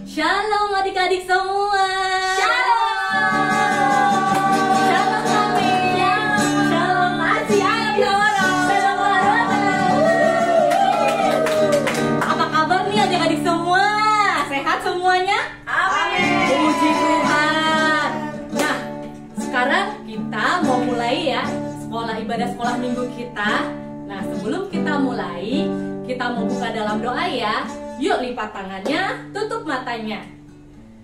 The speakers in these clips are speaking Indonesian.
Shalom adik-adik semua. Shalom. Shalom amin. Shalom masih Shalom Apa kabar nih adik-adik semua? Sehat semuanya? Amin. Puji Tuhan. Nah, sekarang kita mau mulai ya sekolah minggu kita. Nah, sebelum kita mulai, kita mau buka dalam doa ya. Yuk lipat tangannya, tutup matanya.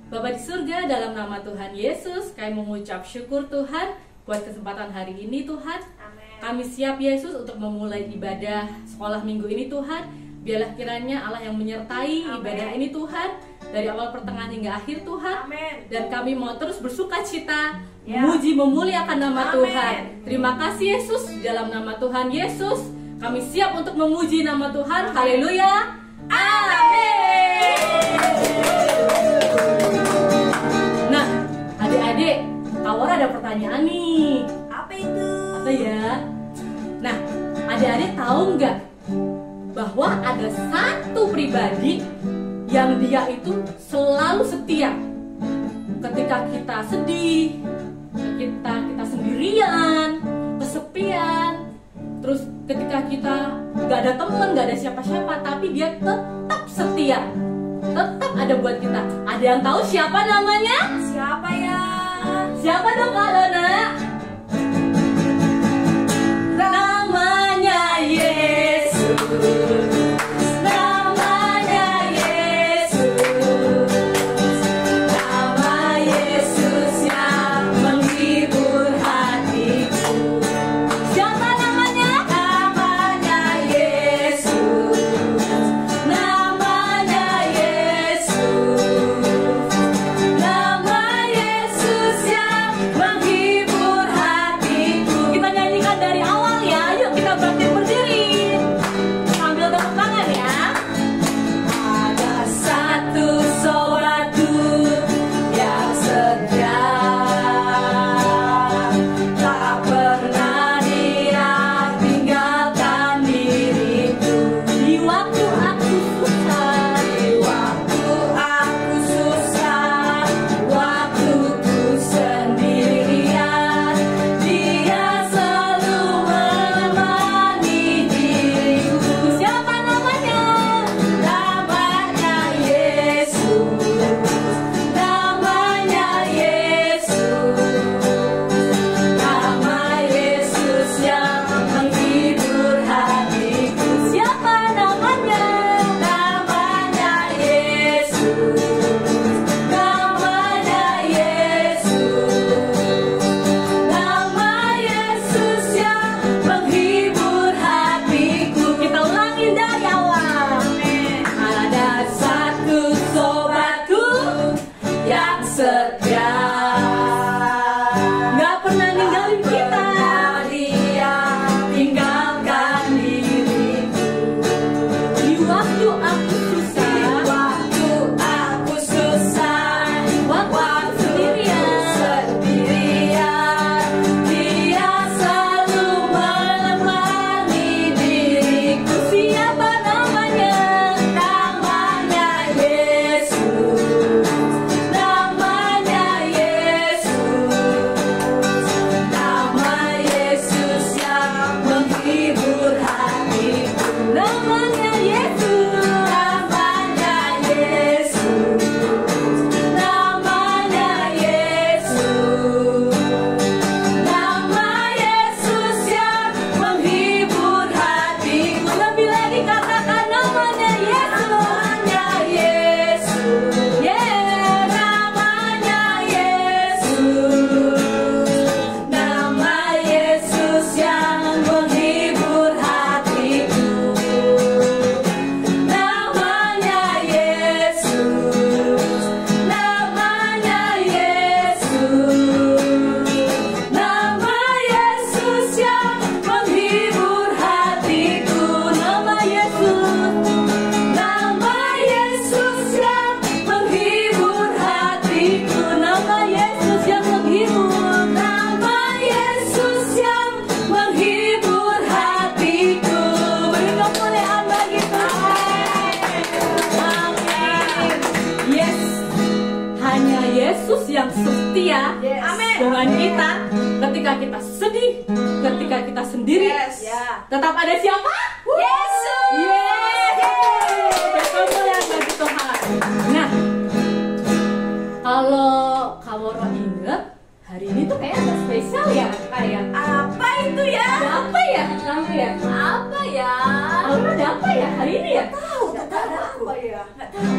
Bapa di surga, dalam nama Tuhan Yesus, kami mengucap syukur Tuhan buat kesempatan hari ini Tuhan. Amin. Kami siap Yesus untuk memulai ibadah sekolah minggu ini Tuhan. Biarlah kiranya Allah yang menyertai Amin. ibadah ini Tuhan, dari awal pertengahan hingga akhir Tuhan. Amin. Dan kami mau terus bersuka cita, Ya. memuji memuliakan nama Amin. Tuhan. Terima kasih Yesus, dalam nama Tuhan Yesus kami siap untuk memuji nama Tuhan. Haleluya. Amin. Nah, adik-adik, Kawar ada pertanyaan nih. Apa itu? Apa ya? Nah, adik-adik tahu nggak bahwa ada satu pribadi yang dia itu selalu setia ketika kita sedih, ketika kita sendirian, kesepian, terus ketika kita nggak ada teman, nggak ada siapa-siapa, tapi dia tetap setia, tetap ada buat kita. Ada yang tahu siapa namanya? Siapa ya? Siapa dong Kak Lona? Namanya Yesus. Namanya Yesus. Nama Yesus yang menghibur hatiku. Siapa namanya? Namanya Yesus. Namanya Yesus. Nama Yesus yang menghibur hatiku. Kita nyanyikan dari awal ya. Yuk kita bangkit berdiri. Sambil ketika kita sedih, ketika kita sendiri, Yes. Ya. tetap ada siapa? Yesus. Yeay! Kemuliaan bagi Tuhan. Nah, kalau kamu orang ingat, hari ini tuh kayak agak spesial ya, kayak Apa itu ya? ada apa ya kamu ya? Apa ya? Kamu ada apa ya hari ini ya? Tahu, Nggak kata tahu aku. apa ya? Nggak tahu.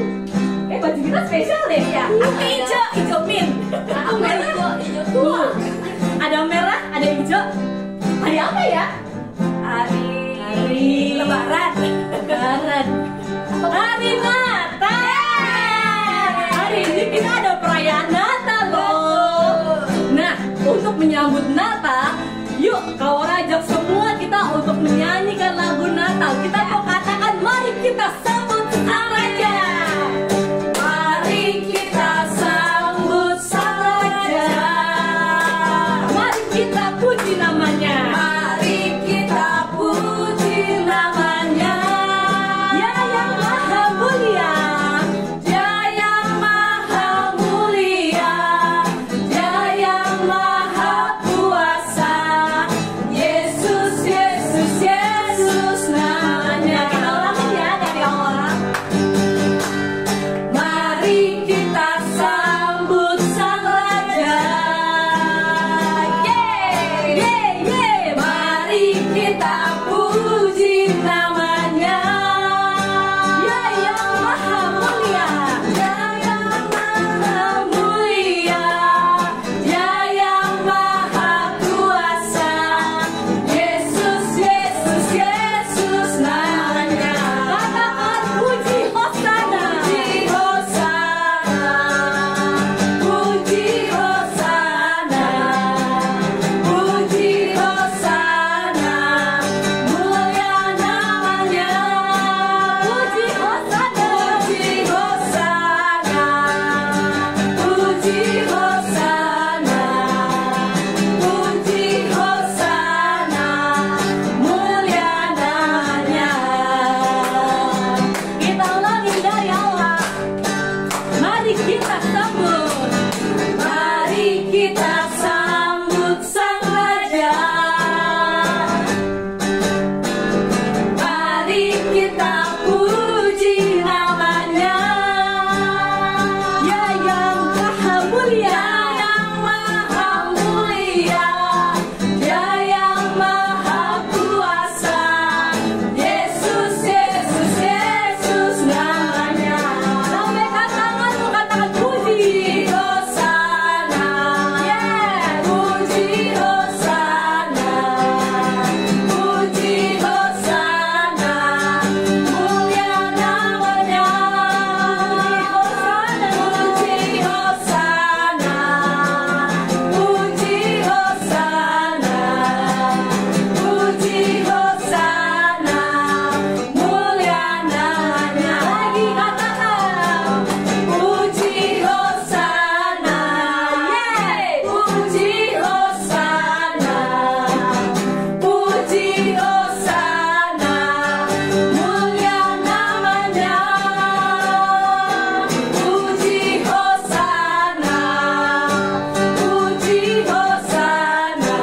Baju kita spesial deh ya. Aku hijau, hijau mint. Aku merah, hijau tua. Ada merah, ada hijau. Hari apa ya? Hari Lebaran. Lebaran. Hari Natal. Hari ini kita ada perayaan Natal loh. Nah, untuk menyambut Natal, yuk kau ajak semua kita untuk menyanyikan lagu Natal. Kita mau katakan, mari kita sambut Sang Raja. Mari kita sambut Sang Raja. Mari kita puji namanya. Mari kita puji namanya. Ya yang maha mulia. Dia yang maha mulia, Dia yang maha kuasa. Yesus, Yesus, Yesus namanya. Kita ulangin ya dari awal. Mari kita sambut Sang Raja. Yeay, yeay, yeay. Mari kita puji namanya. Ya yang maha mulia. Dia yang maha mulia, Dia yang maha kuasa. Yesus, Yesus, Yesus namanya. Katakan puji Hosana. Puji Hosana, puji Hosana, puji Hosana, mulia namanya. Puji Hosana. Puji Hosana, puji Hosana, puji Hosana, mulia namanya. Kita ulangin dari awal. Mari kita sambut. Mari kita sambut Sang Raja. Mari kita puji namanya. Ya yang maha mulia. Dia yang maha mulia, Dia yang maha kuasa. Yesus, Yesus, Yesus namanya. Lambaikan tanganmu, katakan puji. Hosana, puji Hosana, puji Hosana, mulia namanya. Puji Hosana, puji Hosana, puji Hosana, mulia namanya. Lagi katakan. Puji Hosana, puji Hosana, puji Hosana, mulia namanya. Puji Hosana, puji Hosana,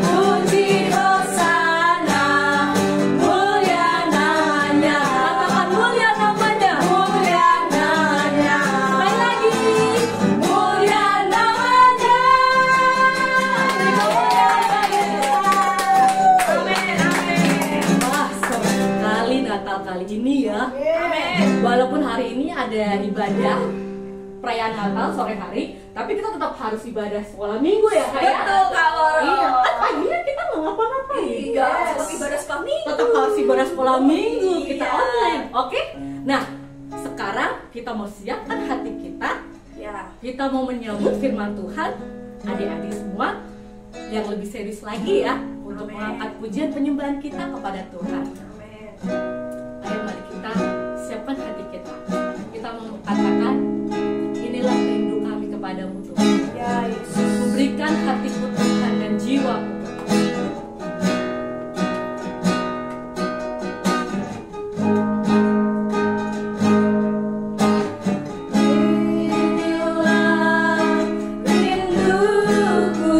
puji Hosana, mulia namanya. Katakan mulia namanya. Mulia namanya. Sekali lagi. Mulia namanya. Amin, amin. Wah, seru sekali Natal kali ini ya. Amin. Walaupun hari ini ada ibadah perayaan Natal sore hari, tapi kita tetap harus ibadah sekolah minggu ya Kak ya? Betul, Kak Loro. Iya, kan paginya kita nggak ngapa-ngapain. Iya, tetap ibadah sekolah minggu. Tetap harus ibadah sekolah minggu, kita Iya. online, oke? Nah, sekarang kita mau siapkan hati kita, Ya. kita mau menyambut firman Tuhan, adik-adik semua, yang lebih serius lagi ya, untuk Amin. mengangkat pujian penyembahan kita kepada Tuhan. Amin. Ayo mari kita siapkan hati kita. Kita mau katakan, inilah rindu kami kepadamu Tuhan. Ya, Yesus. Memberikan hatiku Tuhan dan jiwaku. Inilah rinduku.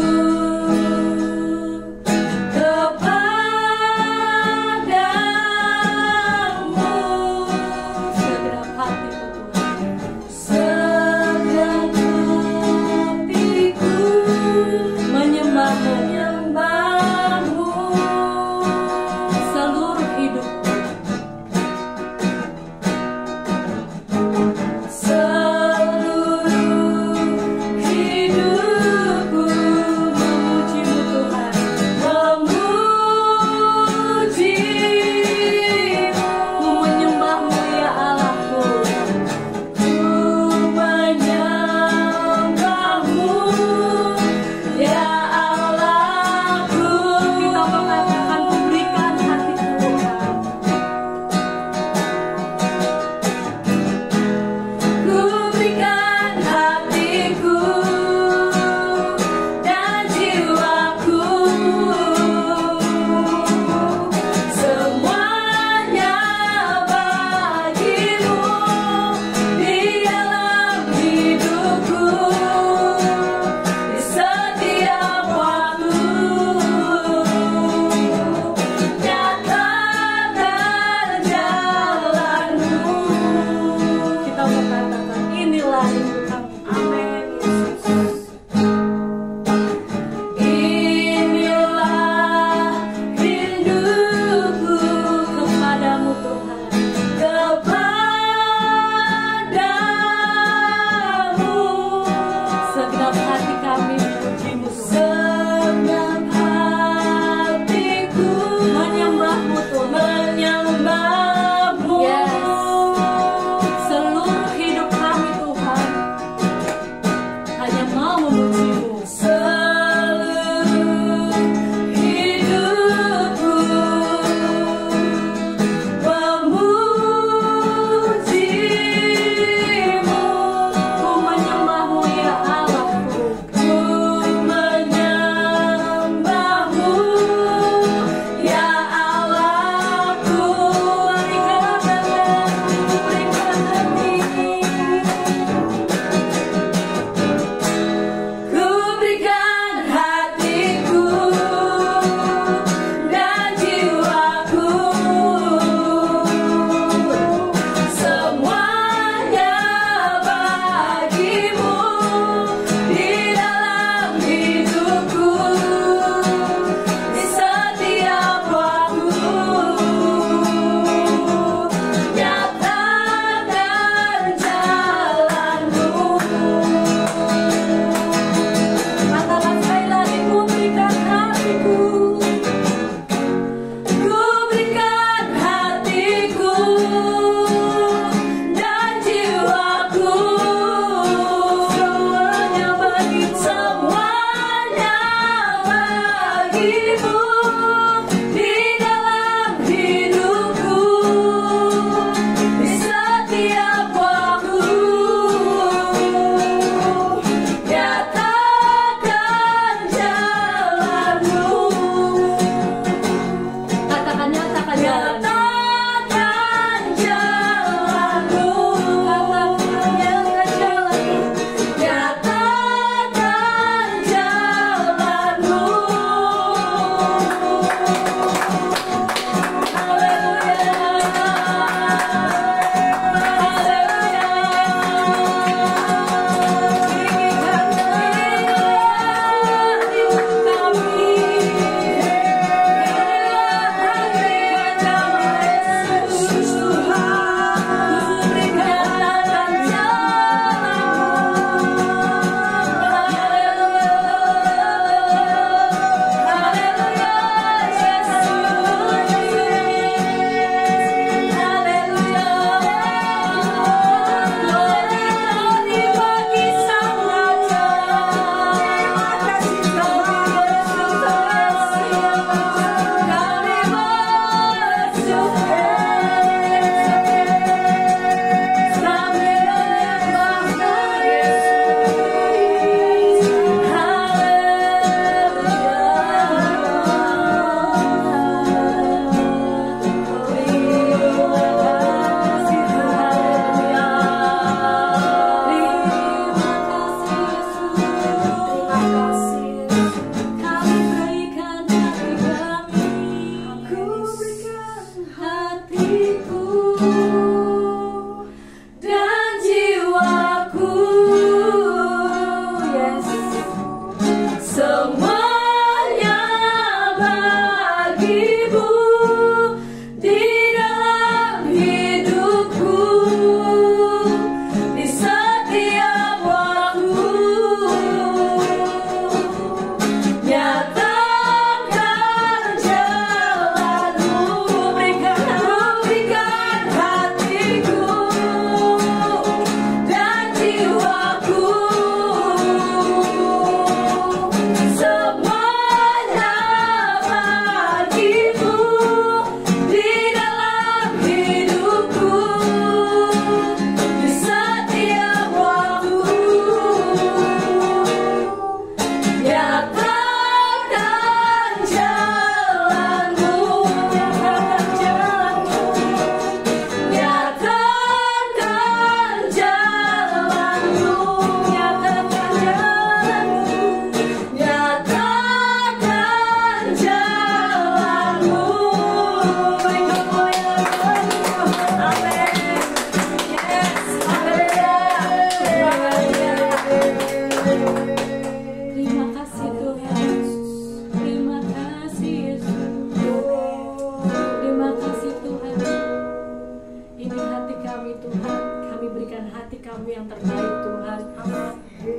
kami yang terbaik Tuhan.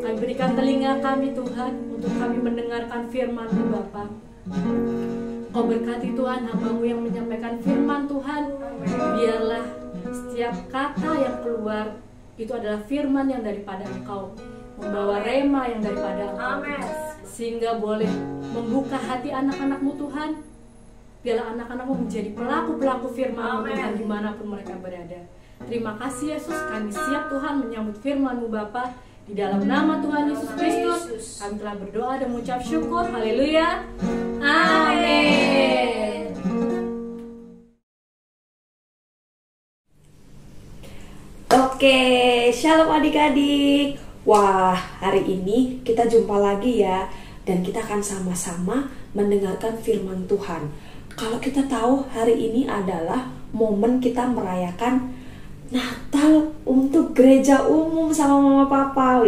Kami berikan telinga kami Tuhan untuk kami mendengarkan firman-Mu Bapa. Kau berkati Tuhan hamba-Mu yang menyampaikan firman Tuhan. Biarlah setiap kata yang keluar itu adalah firman yang daripada Engkau, membawa rema yang daripada Engkau, sehingga boleh membuka hati anak-anak-Mu Tuhan. Biarlah anak-anak-Mu menjadi pelaku-pelaku firman-Mu Tuhan dimanapun mereka berada. Terima kasih Yesus, kami siap Tuhan menyambut firman-Mu Bapa. Di dalam nama Tuhan Yesus Kristus kami telah berdoa dan mengucap syukur. Haleluya. Amin. Oke, shalom adik-adik. Wah, hari ini kita jumpa lagi ya. Dan kita akan sama-sama mendengarkan firman Tuhan. Kalau kita tahu hari ini adalah momen kita merayakan Natal untuk gereja umum sama mama papa.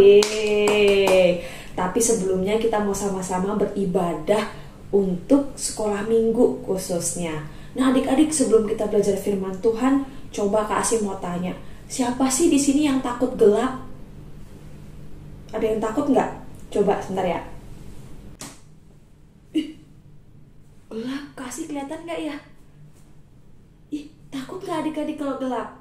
Tapi sebelumnya kita mau sama-sama beribadah untuk sekolah minggu khususnya. Nah adik-adik, sebelum kita belajar firman Tuhan, coba Kak Asim mau tanya, siapa sih di sini yang takut gelap? Ada yang takut nggak? Coba sebentar ya. Gelap, Kak Asim kelihatan nggak ya? Ih, takut nggak adik-adik kalau gelap?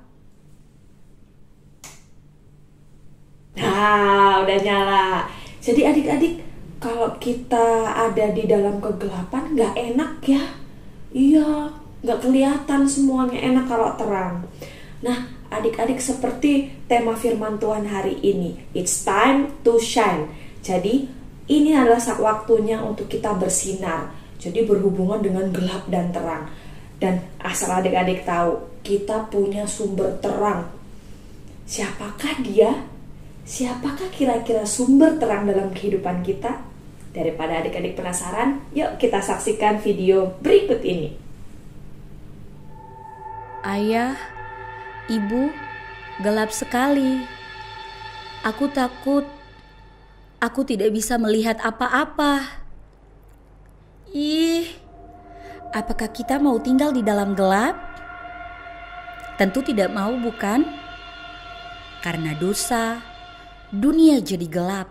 Nah, udah nyala. Jadi adik-adik, kalau kita ada di dalam kegelapan nggak enak ya. Iya, nggak kelihatan semuanya, enak kalau terang. Nah, adik-adik, seperti tema firman Tuhan hari ini, it's time to shine. Jadi, ini adalah waktunya untuk kita bersinar. Jadi berhubungan dengan gelap dan terang. Dan asal adik-adik tahu, kita punya sumber terang. Siapakah dia? Siapakah kira-kira sumber terang dalam kehidupan kita? Daripada adik-adik penasaran, yuk kita saksikan video berikut ini. Ayah, Ibu, gelap sekali. Aku takut. Aku tidak bisa melihat apa-apa. Ih, apakah kita mau tinggal di dalam gelap? Tentu tidak mau, bukan? Karena dosa, dunia jadi gelap.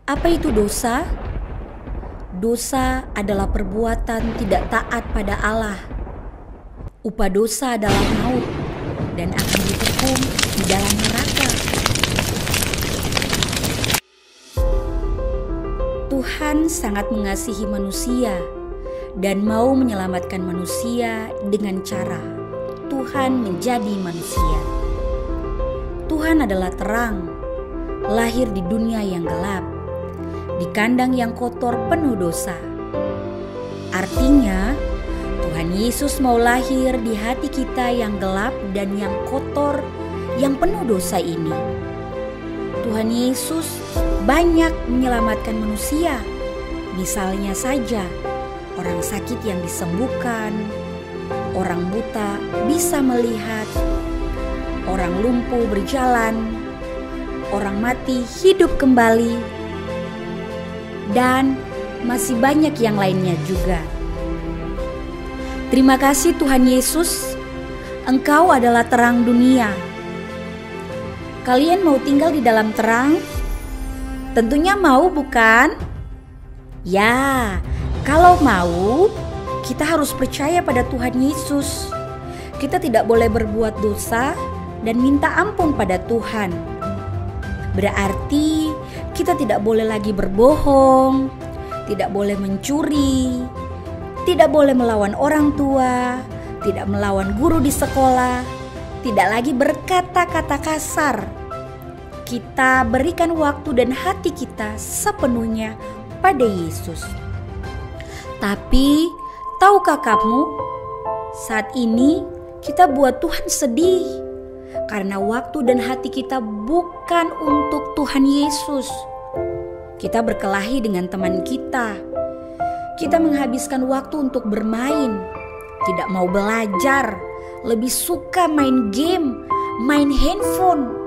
Apa itu dosa? Dosa adalah perbuatan tidak taat pada Allah. Upah dosa adalah maut dan akan dihukum di dalam neraka. Tuhan sangat mengasihi manusia dan mau menyelamatkan manusia dengan cara Tuhan menjadi manusia. Tuhan adalah terang, lahir di dunia yang gelap, di kandang yang kotor penuh dosa. Artinya, Tuhan Yesus mau lahir di hati kita yang gelap dan yang kotor, yang penuh dosa ini. Tuhan Yesus banyak menyelamatkan manusia. Misalnya saja, orang sakit yang disembuhkan, orang buta bisa melihat, orang lumpuh berjalan, orang mati hidup kembali, dan masih banyak yang lainnya juga. Terima kasih Tuhan Yesus, Engkau adalah terang dunia. Kalian mau tinggal di dalam terang? Tentunya mau, bukan? Ya, kalau mau, kita harus percaya pada Tuhan Yesus. Kita tidak boleh berbuat dosa dan minta ampun pada Tuhan. Berarti kita tidak boleh lagi berbohong, tidak boleh mencuri, tidak boleh melawan orang tua, tidak melawan guru di sekolah, tidak lagi berkata-kata kasar. Kita berikan waktu dan hati kita sepenuhnya pada Yesus. Tapi tahukah kamu, saat ini kita buat Tuhan sedih. Karena waktu dan hati kita bukan untuk Tuhan Yesus. Kita berkelahi dengan teman kita. Kita menghabiskan waktu untuk bermain. Tidak mau belajar. Lebih suka main game, main handphone.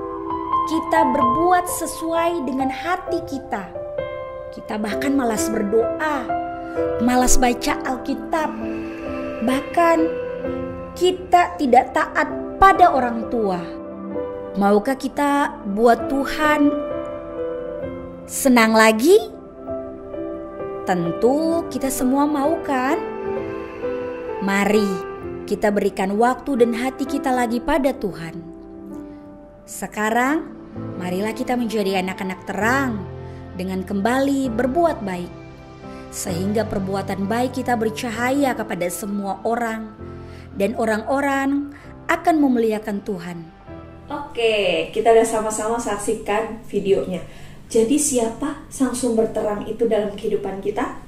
Kita berbuat sesuai dengan hati kita. Kita bahkan malas berdoa, malas baca Alkitab. Bahkan kita tidak taat pada orang tua. Maukah kita buat Tuhan senang lagi? Tentu kita semua mau kan? Mari kita berikan waktu dan hati kita lagi pada Tuhan. Sekarang, marilah kita menjadi anak-anak terang dengan kembali berbuat baik. Sehingga perbuatan baik kita bercahaya kepada semua orang. Dan orang-orang akan memuliakan Tuhan. Oke, kita udah sama-sama saksikan videonya. Jadi siapa sang sumber terang itu dalam kehidupan kita?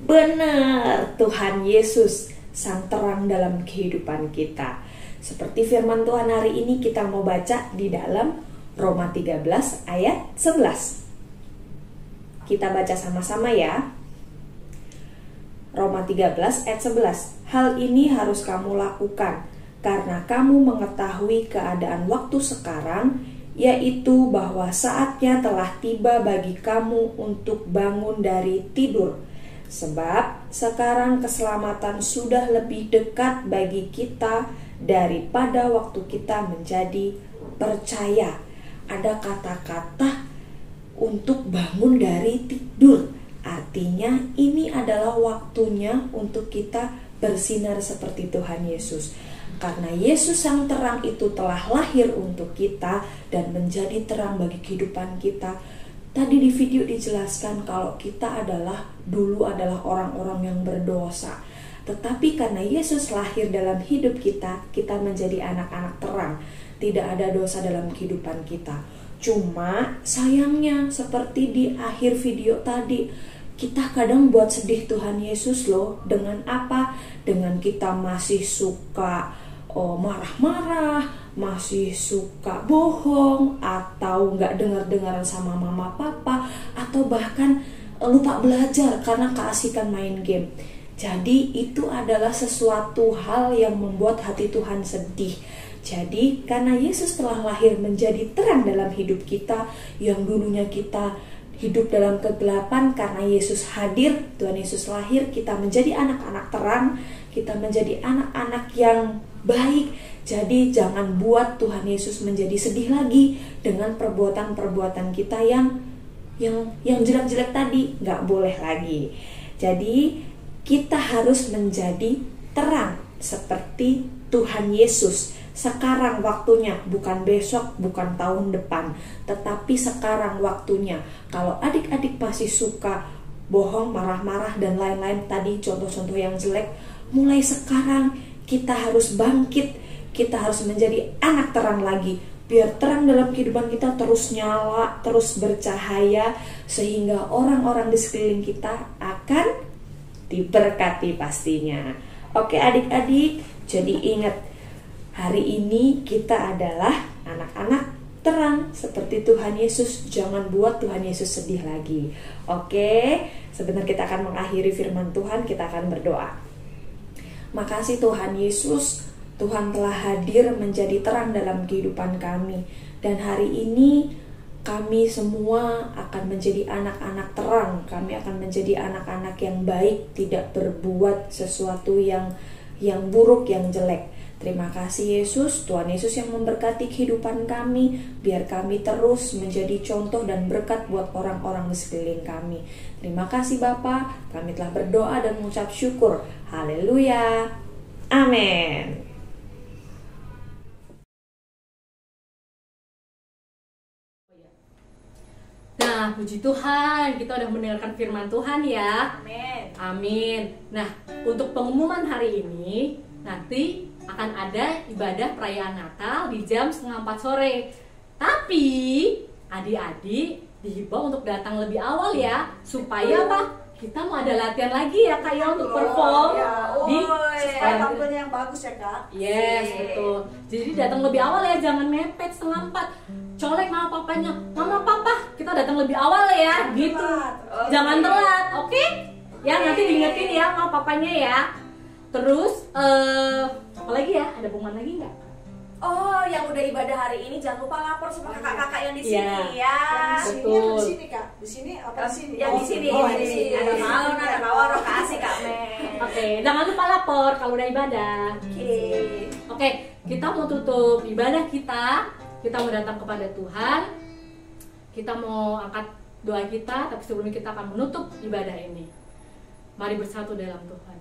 Benar, Tuhan Yesus, sang terang dalam kehidupan kita. Seperti firman Tuhan hari ini kita mau baca di dalam Roma 13 ayat 11. Kita baca sama-sama ya. Roma 13 ayat 11. Hal ini harus kamu lakukan karena kamu mengetahui keadaan waktu sekarang, yaitu bahwa saatnya telah tiba bagi kamu untuk bangun dari tidur. Sebab sekarang keselamatan sudah lebih dekat bagi kita daripada waktu kita menjadi percaya. Ada kata-kata untuk bangun dari tidur. Artinya ini adalah waktunya untuk kita bersinar seperti Tuhan Yesus. Karena Yesus sang terang itu telah lahir untuk kita dan menjadi terang bagi kehidupan kita. Tadi di video dijelaskan kalau kita dulu adalah orang-orang yang berdosa. Tetapi karena Yesus lahir dalam hidup kita, kita menjadi anak-anak terang. Tidak ada dosa dalam kehidupan kita. Cuma sayangnya seperti di akhir video tadi, kita kadang buat sedih Tuhan Yesus loh. Dengan apa? Dengan kita masih suka marah-marah, masih suka bohong, atau nggak dengar-dengaran sama mama papa, atau bahkan lupa belajar karena keasikan main game. Jadi itu adalah sesuatu hal yang membuat hati Tuhan sedih. Jadi karena Yesus telah lahir menjadi terang dalam hidup kita, yang dulunya kita hidup dalam kegelapan, karena Yesus hadir, Tuhan Yesus lahir, kita menjadi anak-anak terang, kita menjadi anak-anak yang baik. Jadi jangan buat Tuhan Yesus menjadi sedih lagi dengan perbuatan-perbuatan kita yang jelek-jelek tadi. Nggak boleh lagi. Jadi kita harus menjadi terang seperti Tuhan Yesus. Sekarang waktunya, bukan besok, bukan tahun depan, tetapi sekarang waktunya. Kalau adik-adik masih suka bohong, marah-marah, dan lain-lain tadi contoh-contoh yang jelek, mulai sekarang kita harus bangkit, kita harus menjadi anak terang lagi, biar terang dalam kehidupan kita terus nyala, terus bercahaya, sehingga orang-orang di sekeliling kita akan diberkati pastinya. Oke adik-adik, jadi ingat, hari ini kita adalah anak-anak terang seperti Tuhan Yesus. Jangan buat Tuhan Yesus sedih lagi. Oke, sebentar kita akan mengakhiri firman Tuhan, kita akan berdoa. Makasih Tuhan Yesus, Tuhan telah hadir menjadi terang dalam kehidupan kami. Dan hari ini kami semua akan menjadi anak-anak terang. Kami akan menjadi anak-anak yang baik, tidak berbuat sesuatu yang buruk, yang jelek. Terima kasih Yesus, Tuhan Yesus yang memberkati kehidupan kami, biar kami terus menjadi contoh dan berkat buat orang-orang di sekeliling kami. Terima kasih Bapa, kami telah berdoa dan mengucap syukur. Haleluya, amin. Nah, puji Tuhan, kita udah mendengarkan firman Tuhan ya. Amin. Amin. Nah, untuk pengumuman hari ini, nanti akan ada ibadah perayaan Natal di jam 3:30 sore. Tapi adik-adik dihimbau untuk datang lebih awal ya, supaya apa? Kita mau ada latihan lagi ya Kak ya untuk perform di supaya tampilnya yang bagus ya Kak. Yes, betul. Jadi datang lebih awal ya, jangan mepet 3:30. Colek mama papanya, mama papa kita datang lebih awal ya, gitu. Jangan telat, oke? Ya nanti diingetin ya mama papanya ya. Terus apa lagi ya? Ada pengumuman lagi nggak? Oh, yang udah ibadah hari ini jangan lupa lapor sama kakak-kakak yang di sini ya. Betul. Di sini Kak, di sini apa di sini? Yang di sini, di sini. ada mau, ada mawar, kasih Kak Men. Oke, jangan lupa lapor kalau udah ibadah. Oke. Oke, kita mau tutup ibadah kita mau datang kepada Tuhan, kita mau angkat doa kita, tapi sebelumnya kita akan menutup ibadah ini. Mari bersatu dalam Tuhan.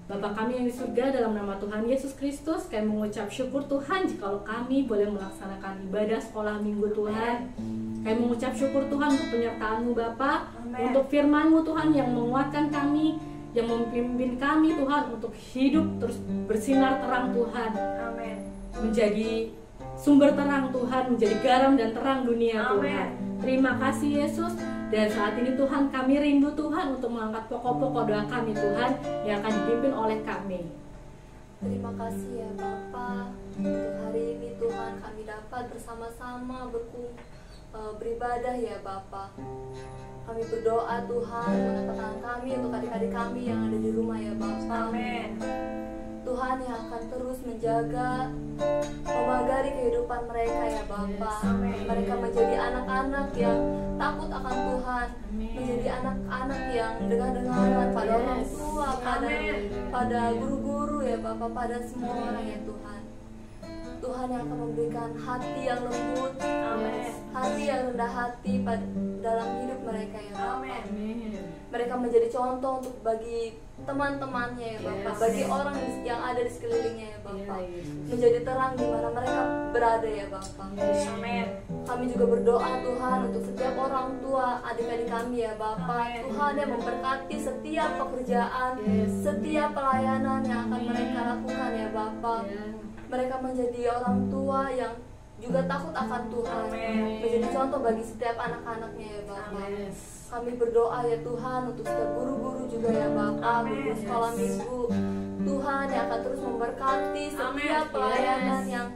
Bapa kami yang di surga, dalam nama Tuhan Yesus Kristus, kami mengucap syukur Tuhan jikalau kami boleh melaksanakan ibadah sekolah minggu Tuhan. Kami mengucap syukur Tuhan untuk penyertaan-Mu Bapa, untuk firman-Mu Tuhan yang menguatkan kami, yang memimpin kami Tuhan untuk hidup terus bersinar terang Tuhan. Amin. Menjadi sumber terang Tuhan, menjadi garam dan terang dunia Tuhan. Amin. Terima kasih Yesus. Dan saat ini Tuhan, kami rindu Tuhan untuk mengangkat pokok-pokok doa kami Tuhan yang akan dipimpin oleh kami. Terima kasih ya Bapa, untuk hari ini Tuhan kami dapat bersama-sama beribadah ya Bapa. Kami berdoa Tuhan, mengangkat tangan kami untuk adik-adik kami yang ada di rumah ya Bapa. Amin. Tuhan yang akan terus menjaga, memagari kehidupan mereka ya Bapa. Mereka menjadi anak-anak yang takut akan Tuhan, menjadi anak-anak yang dengar-dengaran pada orang tua, pada guru-guru ya Bapa, pada semua orang ya Tuhan. Tuhan yang akan memberikan hati yang lembut, hati yang rendah hati dalam hidup mereka ya Bapa. Mereka menjadi contoh untuk bagi teman-temannya ya Bapa, bagi orang yang ada di sekelilingnya ya Bapa, menjadi terang di mana mereka berada ya Bapa. Amin. Kami juga berdoa Tuhan untuk setiap orang tua adik-adik kami ya Bapa. Tuhan yang memberkati setiap pekerjaan, setiap pelayanan yang akan mereka lakukan ya Bapa. Mereka menjadi orang tua yang juga takut akan Tuhan, menjadi contoh bagi setiap anak-anaknya ya Bapa. Kami berdoa ya Tuhan untuk setiap guru-guru juga ya Bapa, guru sekolah minggu. Tuhan yang akan terus memberkati setiap pelayanan yang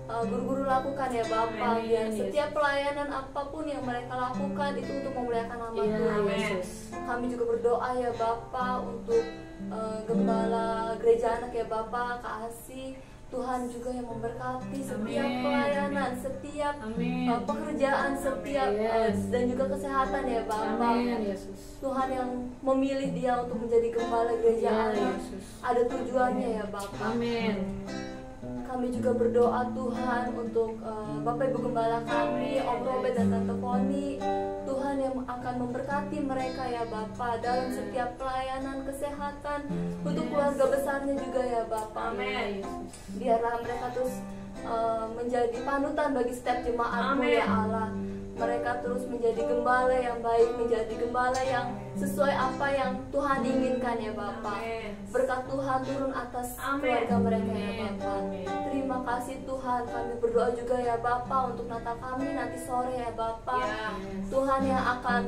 guru-guru lakukan ya Bapa. Biar setiap pelayanan apapun yang mereka lakukan itu untuk memuliakan nama Tuhan. Kami juga berdoa ya Bapa untuk gembala gereja anak ya Bapa, Kak Asi. Tuhan juga yang memberkati setiap pelayanan, setiap pekerjaan, setiap dan juga kesehatan ya Bapa. Tuhan yang memilih dia untuk menjadi gembala gereja anak, ada tujuannya ya Bapa. Kami juga berdoa Tuhan untuk Bapak Ibu Gembala kami, Om Robert dan Tante Foni. Tuhan yang akan memberkati mereka ya Bapa dalam setiap pelayanan kesehatan untuk keluarga besarnya juga ya Bapa. Biarlah mereka terus menjadi panutan bagi setiap jemaat-Mu ya Allah. Mereka terus menjadi gembala yang baik, menjadi gembala yang sesuai apa yang Tuhan inginkan ya Bapa. Berkat Tuhan turun atas keluarga mereka ya Bapa. Terima kasih Tuhan. Kami berdoa juga ya Bapa untuk Natal kami nanti sore ya Bapa. Tuhan yang akan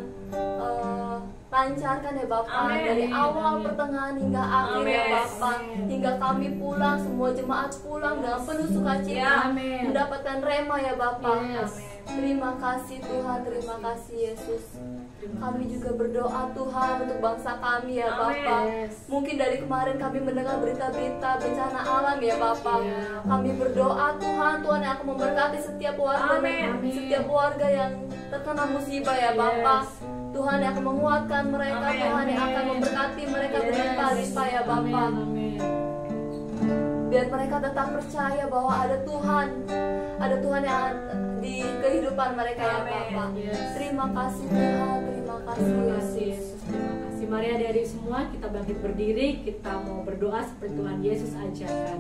lancarkan ya Bapa dari awal pertengahan hingga akhir ya Bapa, hingga kami pulang, semua jemaat pulang dengan penuh sukacita mendapatkan rema ya Bapa. Terima kasih Tuhan, terima kasih Yesus. Kami juga berdoa Tuhan untuk bangsa kami ya Bapa. Mungkin dari kemarin kami mendengar berita-berita bencana alam ya Bapa. Kami berdoa Tuhan, Tuhan yang akan memberkati setiap warga yang terkena musibah ya Bapa. Tuhan yang akan menguatkan mereka, Tuhan yang akan memberkati mereka berlimpah-limpah ya Bapa. Biar mereka tetap percaya bahwa ada Tuhan yang di kehidupan mereka ya Bapa. Terima kasih Tuhan, terima kasih Yesus. Terima kasih. Mari adik-adik semua kita bangkit berdiri, kita mau berdoa seperti Tuhan Yesus ajarkan.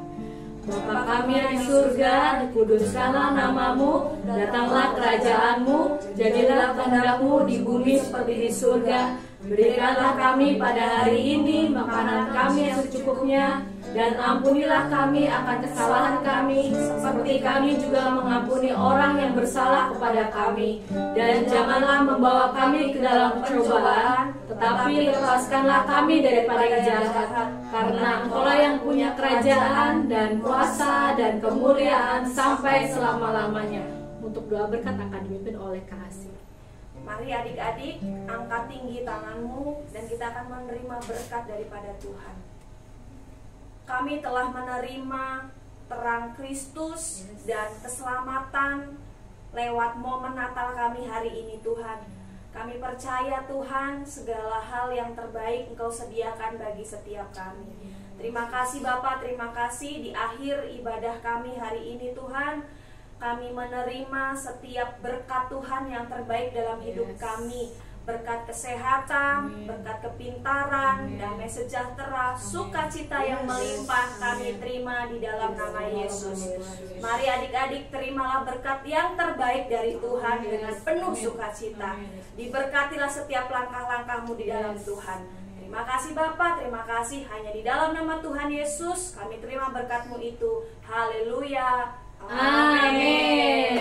Bapa kami yang di surga, dikuduskanlah namamu, datanglah kerajaanmu, jadilah kehendak-Mu di bumi seperti di surga. Berikanlah kami pada hari ini makanan kami yang secukupnya, dan ampunilah kami akan kesalahan kami, seperti kami juga mengampuni orang yang bersalah kepada kami. Dan janganlah membawa kami ke dalam pencobaan, tetapi lepaskanlah kami daripada yang jahat. Karena Engkaulah yang punya kerajaan dan kuasa dan kemuliaan sampai selama-lamanya. Untuk doa berkat akan dipimpin oleh Kak Asi. Mari adik-adik, angkat tinggi tanganmu dan kita akan menerima berkat daripada Tuhan. Kami telah menerima terang Kristus dan keselamatan lewat momen Natal kami hari ini Tuhan. Kami percaya Tuhan segala hal yang terbaik Engkau sediakan bagi setiap kami. Terima kasih Bapak, terima kasih di akhir ibadah kami hari ini Tuhan. Kami menerima setiap berkat Tuhan yang terbaik dalam hidup kami. Berkat kesehatan, berkat kepintaran, damai sejahtera, sukacita yang melimpah kami terima di dalam nama Yesus. Mari adik-adik terimalah berkat yang terbaik dari Tuhan dengan penuh sukacita. Diberkatilah setiap langkah-langkahmu di dalam Tuhan. Terima kasih Bapak, terima kasih. Hanya di dalam nama Tuhan Yesus kami terima berkat-Mu itu. Haleluya. Amin.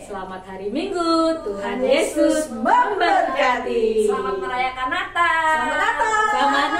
Selamat hari Minggu. Tuhan Yesus memberkati. Selamat merayakan Natal. Selamat